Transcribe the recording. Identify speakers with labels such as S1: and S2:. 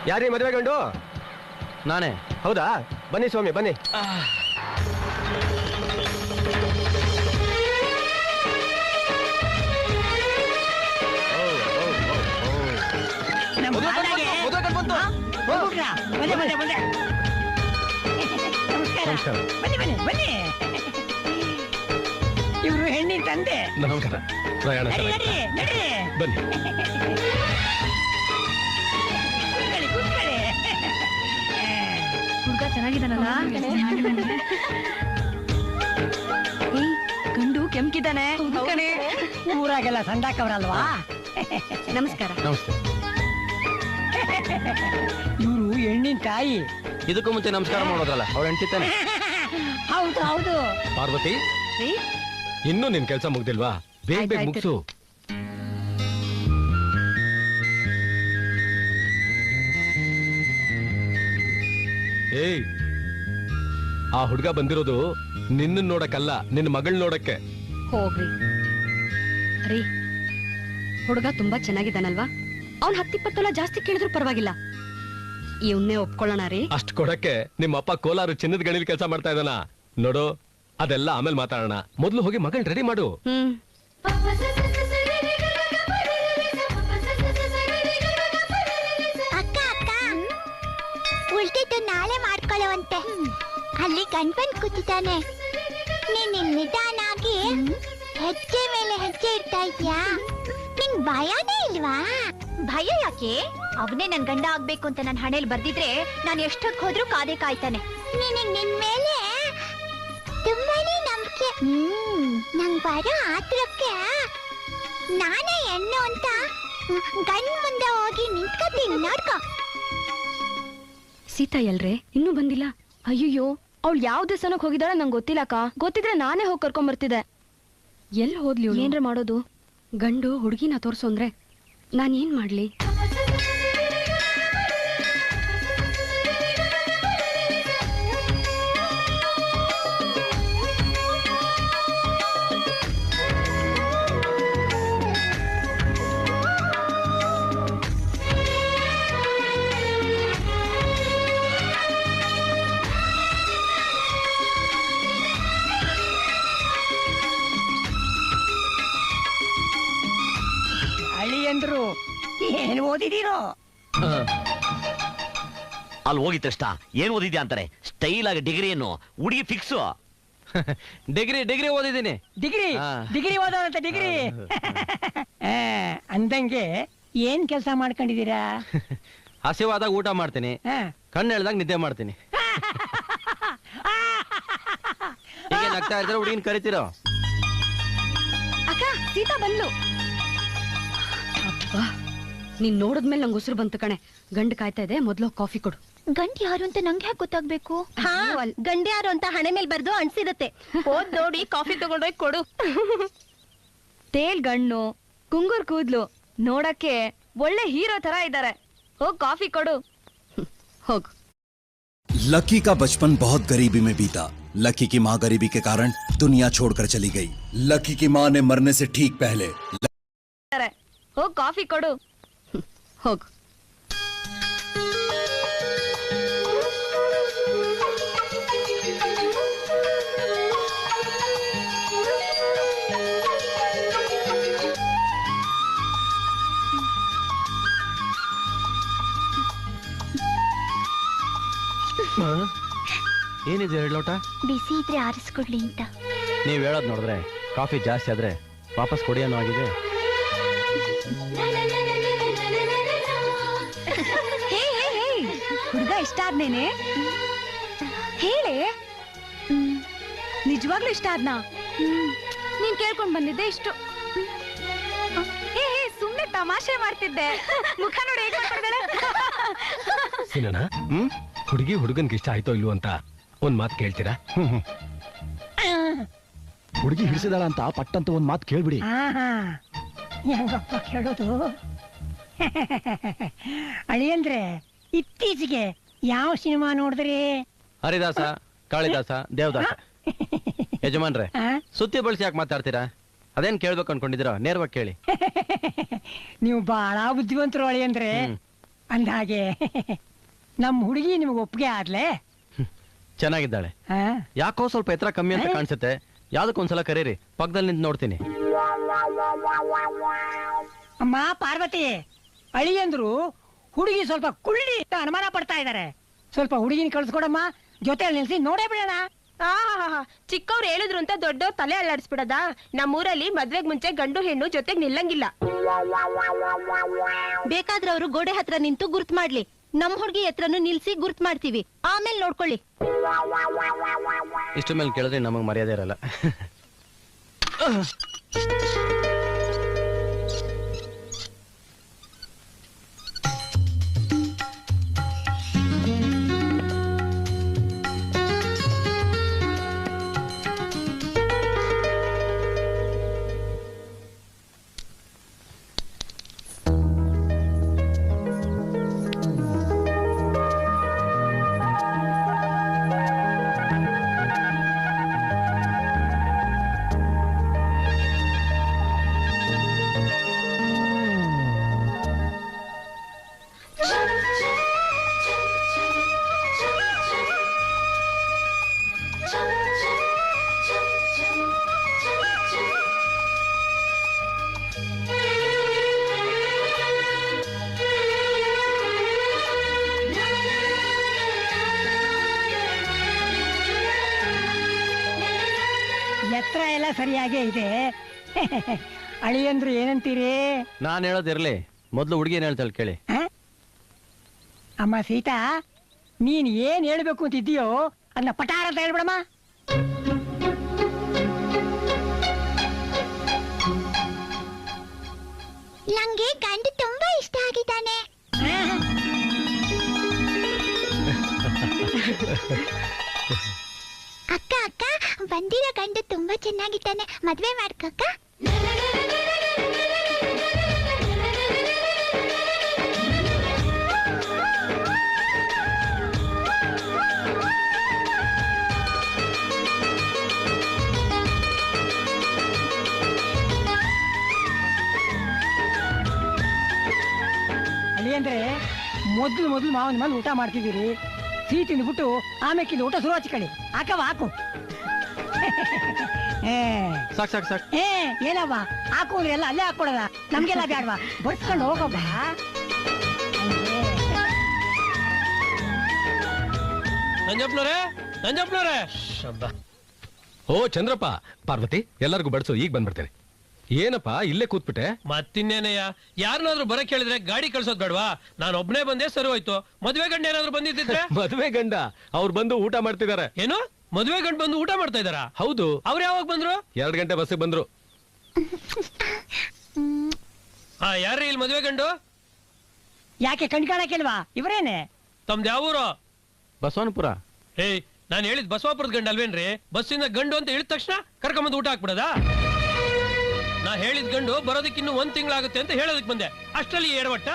S1: ಯಾರೀ ಮದುವೆ ಗಂಡು?
S2: ನಾನೇ.
S1: ಹೌದಾ? ಬನ್ನಿ ಸ್ವಾಮಿ ಬನ್ನಿ.
S3: ಇವರು ಹೆಣ್ಣಿನ ತಂದೆ.
S1: ನಮಸ್ಕಾರ. ಪ್ರಯಾಣ ಬನ್ನಿ.
S4: ಹುಡುಗ ಚೆನ್ನಾಗಿದ್ದಾನಲ್ಲ? ಗಂಡು ಕೆಂಕಿದ್ದಾನೆ.
S3: ಊರಾಗೆಲ್ಲ ಸಂದಾಕವ್ರಲ್ವಾ?
S4: ನಮಸ್ಕಾರ.
S2: ನಮಸ್ತೆ.
S3: ಇವರು ಹೆಣ್ಣಿನ ತಾಯಿ.
S2: ಇದಕ್ಕೂ ಮುಂಚೆ ನಮಸ್ಕಾರ ಮಾಡೋದ್ರಲ್ಲ, ಅವ್ಳು ಹೆಂಡ್ತಿತ್ತಾನೆ.
S3: ಹೌದು ಹೌದು.
S1: ಪಾರ್ವತಿ, ಇನ್ನೂ ನಿನ್ ಕೆಲಸ ಮುಗ್ದಿಲ್ವಾ? ಬೇಗ ಬೇಗ ಮುಗಿಸು. ಏಯ್, ಆ ಹುಡ್ಗ ಬಂದಿರೋದು ನಿನ್ನ ನೋಡಕ್ಕಲ್ಲ, ನಿನ್ನ ಮಗಳ್ ನೋಡಕ್ಕೆ.
S4: ಹೋಗ್ರಿ ರೀ. ಹುಡುಗ ತುಂಬಾ ಚೆನ್ನಾಗಿದ್ದಾನಲ್ವಾ? ಅವ್ನ್ 10-20 ತೊಲ ಜಾಸ್ತಿ ಕೇಳಿದ್ರು ಪರವಾಗಿಲ್ಲ. ಇವನ್ನೇ ಒಪ್ಕೊಳ್ಳೋಣ ರೀ.
S1: ಅಷ್ಟ್ ಕೊಡಕ್ಕೆ ನಿಮ್ಮಪ್ಪ ಕೋಲಾರ ಚಿನ್ನದ ಗಣಿಲ್ ಕೆಲಸ ಮಾಡ್ತಾ ಇದ್ದಾನ ನೋಡು. ಅದೆಲ್ಲ ಆಮೇಲೆ ಮಾತಾಡೋಣ. ಮೊದ್ಲು ಹೋಗಿ ಮಗಳ್ ರೆಡಿ ಮಾಡು.
S5: ಉಳ್ದಿದ್ದು ನಾಳೆ ಮಾಡ್ಕೊಳ್ಳುವಂತೆ. ಅಲ್ಲಿ ಗಂಡ್ಬಂದ್ ಕೂತಿದ್ದಾನೆ. ನೀನ್ ನಿಧಾನಾಗಿ ಹೆಜ್ಜೆ ಮೇಲೆ ಹೆಜ್ಜೆ ಇಡ್ತಾ ಇದ್ಯಾ? ನಿಂಗ್ ಭಯನೇ ಇಲ್ವಾ? ಭಯ ಯಾಕೆ? ಅವನೇ ನನ್ ಗಂಡ ಆಗ್ಬೇಕು ಅಂತ ನನ್ ಹಣೆಲ್ ಬರ್ದಿದ್ರೆ ನಾನು ಎಷ್ಟೊತ್ತು ಹೋದ್ರೂ ಕಾದೇ ಕಾಯ್ತಾನೆ. ನಿನ್ ಮೇಲೆ ತುಂಬಾನೇ ನಂಬಿಕೆ. ನಂಗ್ ಬರೋ ಆತ್ರಕ್ಕೆ ನಾನೇ ಹೆಣ್ಣು ಅಂತ ಗಂಡ್ ಮುಂದೆ ಹೋಗಿ ನಿಂತ್ಕೊತೀನಿ ನೋಡ್ಕೊ.
S4: ಸೀತಾ ಎಲ್ರೆ ಇನ್ನೂ ಬಂದಿಲ್ಲ? ಅಯ್ಯಯ್ಯೋ, ಅವಳು ಯಾವ ದೇವಸ್ಥಾನಕ್ಕೆ ಹೋಗಿದ್ದಾಳೆ ನಂಗೆ ಗೊತ್ತಿಲ್ಲಕ್ಕ. ಗೊತ್ತಿದ್ರೆ ನಾನೇ ಹೋಗಿ ಕರ್ಕೊಂಡ್ ಬರ್ತಿದ್ದೆ. ಎಲ್ಲಿ ಹೋದ್ಲಿ? ಏನ್ರ ಮಾಡೋದು? ಗಂಡು ಹುಡುಗಿನ ತೋರ್ಸು ಅಂದ್ರೆ ನಾನೇನ್ ಮಾಡ್ಲಿ?
S3: ಅಳಿಯಂದ್ರು ಏನ್ ಓದಿದೀರೋ?
S6: ಅಲ್ಲಿ ಹೋಗಿದ ತಕ್ಷಣ ಏನ್ ಓದಿದ್ಯಾ ಅಂತಾರೆ. ಸ್ಟೈಲ್ ಆಗಿ ಡಿಗ್ರಿಯನ್ನು ಹುಡುಗಿ ಫಿಕ್ಸು.
S2: ಡಿಗ್ರಿ ಓದಿದ್ದೀನಿ.
S3: ಡಿಗ್ರಿ ಓದೋದಂತ ಡಿಗ್ರಿ. ಅಂದಂಗೆ ಏನ್ ಕೆಲಸ ಮಾಡ್ಕೊಂಡಿದೀರಾ?
S2: ಹಸಿವಾದಾಗ ಊಟ ಮಾಡ್ತೀನಿ, ಕಣ್ಣು ಹೇಳ್ದಾಗ ನಿದ್ದೆ ಮಾಡ್ತೀನಿ. ಈಗ ನಗ್ತಾ ಇದ್ರೆ ಹುಡುಗಿನ ಕರಿತೀರೋ?
S4: ಅಕ್ಕ, ಸೀತಾ ಬಂದ್ಲು. ಅಬ್ಬಾ, ನೀನ್ ನೋಡಿದ್ಮೇಲೆ ನಂಗೆ ಉಸಿರು ಬಂತು ಕಣೆ. ಗಂಡು ಕಾಯ್ತಾ ಇದೆ, ಮೊದ್ಲು ಕಾಫಿ ಕೊಡು.
S5: ಗಂಡ್ ಯಾರು ಅಂತ ನಂಗೆ ಹೇಗೆ ಗೊತ್ತಾಗ್ಬೇಕು?
S4: ಗಂಡ ಯಾರು ಅಂತ ಹಣೆ ಮೇಲೆ ಬರ್ದು ಅನ್ಸಿರುತ್ತೆ. ಹೋದ್ ನೋಡಿ ಕಾಫಿ ತಗೊಂಡೋಗಿ ಕೊಡು. ತೇಲ್ ಗಣ್ಣು, ಕುಂಗುರ್ ಕೂದ್ಲು, ನೋಡಕ್ಕೆ ಒಳ್ಳೆ ಹೀರೋ ತರ ಇದ್ದಾರೆ. ಹೋಗ್ ಕಾಫಿ ಕೊಡು. ಹೋಗು.
S7: लकी का बचपन बहुत गरीबी में बीता। लकी की माँ गरीबी के कारण दुनिया छोड़कर चली गई। लकी की माँ ने मरने से ठीक पहले
S4: ಹೋಗ್ ಕಾಫಿ ಕೊಡು. ಹೋಗು.
S2: ಏನಿದೆ 2 ಲೋಟ?
S5: ಬಿಸಿ ಇದ್ರೆ ಆರಿಸ್ಕೊಡ್ಲಿ ಅಂತ.
S2: ನೀವ್ ಹೇಳೋದ್ ನೋಡಿದ್ರೆ ಕಾಫಿ ಜಾಸ್ತಿ ಆದ್ರೆ ವಾಪಸ್ ಕೊಡಿ ಅನ್ನೋ ಆಗಿದೆ.
S4: ಹುಡುಗ ಇಷ್ಟ ಆದ್ನೇನೆ ಹೇಳೆ. ನಿಜವಾಗ್ಲೂ ಇಷ್ಟ ಆದ್ನಾ? ನೀನ್ ಕೇಳ್ಕೊಂಡ್ ಬಂದಿದ್ದೆ ಇಷ್ಟು. ಸುಮ್ನೆ ತಮಾಷೆ ಮಾಡ್ತಿದ್ದೆ. ಮುಖ ನೋಡಿ ಹೇಗೆ ಮಾಡ್ತಿದ್ದಾಳೆ.
S1: ಸಿನಣ್ಣ, ಹುಡುಗಿ ಹುಡುಗನ್ಗೆ ಇಷ್ಟ ಆಯ್ತೋ ಇಲ್ವೋ ಅಂತ ಒಂದ್ ಮಾತು ಕೇಳ್ತೀರಾ? ಹುಡುಗಿ ಹಿಡಿಸಿದಾಳ ಅಂತ ಪಟ್ಟಂತ ಒಂದ್ ಮಾತು ಕೇಳ್ಬಿಡಿ.
S3: ಹೆಂಗಪ್ಪ ಕೇಳೋದು? ಅಳಿಯಂದ್ರೆ ಇತ್ತೀಚೆಗೆ ಯಾವ ಸಿನಿಮಾ ನೋಡಿದ್ರಿ?
S2: ಹರಿದಾಸ, ಕಾಳಿದಾಸ, ದೇವದಾಸ. ಯಜಮಾನ್ರೆ, ಸುತ್ತಿ ಬಳಸಿ ಯಾಕೆ ಮಾತಾಡ್ತೀರಾ? ಅದೇನ್ ಕೇಳ್ಬೇಕು ಅನ್ಕೊಂಡಿದ್ದೀರಾ? ನೇರವಾಗಿ ಕೇಳಿ.
S3: ನೀವು ಬಹಳ ಬುದ್ಧಿವಂತರು ಅಳಿಯಂದ್ರೆ. ಅಂದ್ಹಾಗೆ ನಮ್ಮ ಹುಡುಗಿ ನಿಮ್ಗೆ ಒಪ್ಪಿಗೆ ಆದ್ಲೆ?
S2: ಚೆನ್ನಾಗಿದ್ದಾಳೆ.
S3: ಆ?
S2: ಯಾಕೋ ಸ್ವಲ್ಪ ಎತ್ತರ ಕಮ್ಮಿ ಅಂತ ಕಾಣಿಸುತ್ತೆ. ಯಾವ್ದಕ್ಕೊಂದ್ಸಲ ಕರೀರಿ, ಪಕ್ಕದಲ್ಲಿ ನಿಂತು ನೋಡ್ತೀನಿ.
S3: ಅಮ್ಮ ಪಾರ್ವತಿ, ಅಳಿಯಂದ್ರು ಹುಡುಗಿ ಸ್ವಲ್ಪ ಕುಳ್ಳಿ ಅಂತ ಅನುಮಾನ ಪಡ್ತಾ ಇದ್ದಾರೆ. ಸ್ವಲ್ಪ ಹುಡುಗಿನ ಕಳ್ಸ್ಕೊಡಮ್ಮ, ಜೊತೆಯಲ್ಲಿ ನಿಲ್ಸಿ ನೋಡೇ ಬಿಡೋಣ.
S4: ಚಿಕ್ಕವ್ರು ಹೇಳಿದ್ರು ಅಂತ ದೊಡ್ಡವ್ರು ತಲೆ ಅಲ್ಲಾಡಿಸ್ಬಿಡದ. ನಮ್ಮೂರಲ್ಲಿ ಮದ್ವೆಗ್ ಮುಂಚೆ ಗಂಡು ಹೆಣ್ಣು ಜೊತೆಗ್ ನಿಲ್ಲಂಗಿಲ್ಲ.
S5: ಬೇಕಾದ್ರೆ ಅವರು ಗೋಡೆ ಹತ್ರ ನಿಂತು ಗುರ್ತ್ ಮಾಡ್ಲಿ, ನಮ್ ಹುಡುಗಿ ಹತ್ರನು ನಿಲ್ಸಿ ಗುರ್ತ್ ಮಾಡ್ತೀವಿ, ಆಮೇಲೆ ನೋಡ್ಕೊಳ್ಳಿ.
S2: ಇಷ್ಟ ಮೇಲೆ ಕೇಳಿದ್ರೆ ನಮಗ್ ಮರ್ಯಾದೆ ಇರಲ್ಲ.
S3: ಎತ್ತರ ಎಲ್ಲ ಸರಿಯಾಗೇ ಇದೆ. ಅಳಿಯಂದ್ರು ಏನಂತೀರಿ?
S2: ನಾನ್ ಹೇಳೋದಿರ್ಲಿ, ಮೊದ್ಲು ಹುಡುಗಿ ಏನ್ ಹೇಳ್ತಾಳೆ ಕೇಳಿ.
S3: ಆ? ಅಮ್ಮ ಸೀತಾ, ನೀನ್ ಏನ್ ಹೇಳ್ಬೇಕು ಅಂತಿದ್ದೀಯೋ ಅದನ್ನ ಪಟಾರ ಅಂತ ಹೇಳ್ಬಿಡಮ್ಮ.
S5: ನಂಗೆ ಗಂಡ ತುಂಬಾ ಇಷ್ಟ ಆಗಿದ್ದಾನೆ. ಅಕ್ಕ ಅಕ್ಕ, ಬಂದಿರೋ ಗಂಡ ತುಂಬಾ ಚೆನ್ನಾಗಿದ್ದಾನೆ, ಮದ್ವೆ ಮಾಡ್ಕಕ್ಕ.
S3: ಅಳಿಯಂದ್ರೆ ಮೊದ್ಲು ಮಾವನ ಮೇಲೆ ಊಟ ಮಾಡ್ತಿದ್ದೀರಿ, ಸಿಹಿ ತಿಂದ್ಬಿಟ್ಟು ಆಮೇಕಿಂದ ಊಟ ಶುರು ಹಚ್ಕೊಳ್ಳಿ. ಹಾಕವ ಹಾಕು.
S2: ಸಾಕ್ ಸಾಕ್ ಸಾಕ್.
S3: ಏನವ್ವ ಹಾಕು ಅಂದ್ರೆ ಎಲ್ಲ ಅಲ್ಲೇ ಹಾಕೊಡದ, ನಮ್ಗೆಲ್ಲ ಬ್ಯಾಡ್ವಾ, ಬಡ್ಸ್ಕೊಂಡು ಹೋಗವ್ವ.
S1: ನಂಜಪ್ಪನವ್ರೆ. ಓ ಚಂದ್ರಪ್ಪ, ಪಾರ್ವತಿ ಎಲ್ಲರಿಗೂ ಬಡ್ಸು, ಈಗ ಬಂದ್ಬಿಡ್ತೇನೆ. ಏನಪ್ಪ ಇಲ್ಲೇ ಕೂತ್ಬಿಟ್ಟೆ?
S8: ಮತ್ತಿನ್ನೇನಯ್ಯ, ಯಾರನ್ನಾದ್ರೂ ಬರಕ್ ಹೇಳಿದ್ರೆ ಗಾಡಿ ಕಳ್ಸೋದ್ ಬೇಡವಾ? ನಾನು ಒಬ್ನೇ ಬಂದೆ, ಸರಿ ಹೋಯ್ತು. ಮದ್ವೆ ಗಂಡ ಏನಾದ್ರು ಬಂದಿದ್ದಿದ್ರೆ?
S1: ಮದುವೆ ಗಂಡ ಅವ್ರು ಬಂದು ಊಟ ಮಾಡ್ತಿದ್ದಾರೆ.
S8: ಏನು, ಮದ್ವೆ ಗಂಡ ಬಂದು ಊಟ ಮಾಡ್ತಾ ಇದಾರಾ?
S1: ಹೌದು.
S8: ಅವ್ರು ಯಾವಾಗ ಬಂದ್ರು?
S1: 2 ಗಂಟೆ ಬಸ್ಸಿಗೆ ಬಂದ್ರು.
S8: ಯಾರ್ರೀ ಇಲ್ಲಿ ಮದ್ವೆ ಗಂಡು?
S3: ಯಾಕೆ ಕಣ್ಕಾಣಕ್ಕಿಲ್ವಾ? ಇವರೇನೆ.
S8: ತಮ್ದು ಯಾವ ಊರು?
S2: ಬಸವನಪುರ.
S8: ಏಯ್, ನಾನು ಹೇಳಿದ್ ಬಸವಾಪುರದ ಗಂಡ ಅಲ್ವೇನ್ರಿ? ಬಸ್ಸಿಂದ ಗಂಡು ಅಂತ ಹೇಳಿದ ತಕ್ಷಣ ಕರ್ಕೊಂಬಂದು ಊಟ ಹಾಕ್ಬಿಡದ? ನಾ ಹೇಳಿದ ಗಂಡು ಬರೋದಕ್ಕಿನ್ನು 1 ತಿಂಗಳಾಗುತ್ತೆ ಅಂತ ಹೇಳೋದಕ್ ಬಂದೆ, ಅಷ್ಟರಲ್ಲಿ ಏಡವಟ್ಟ.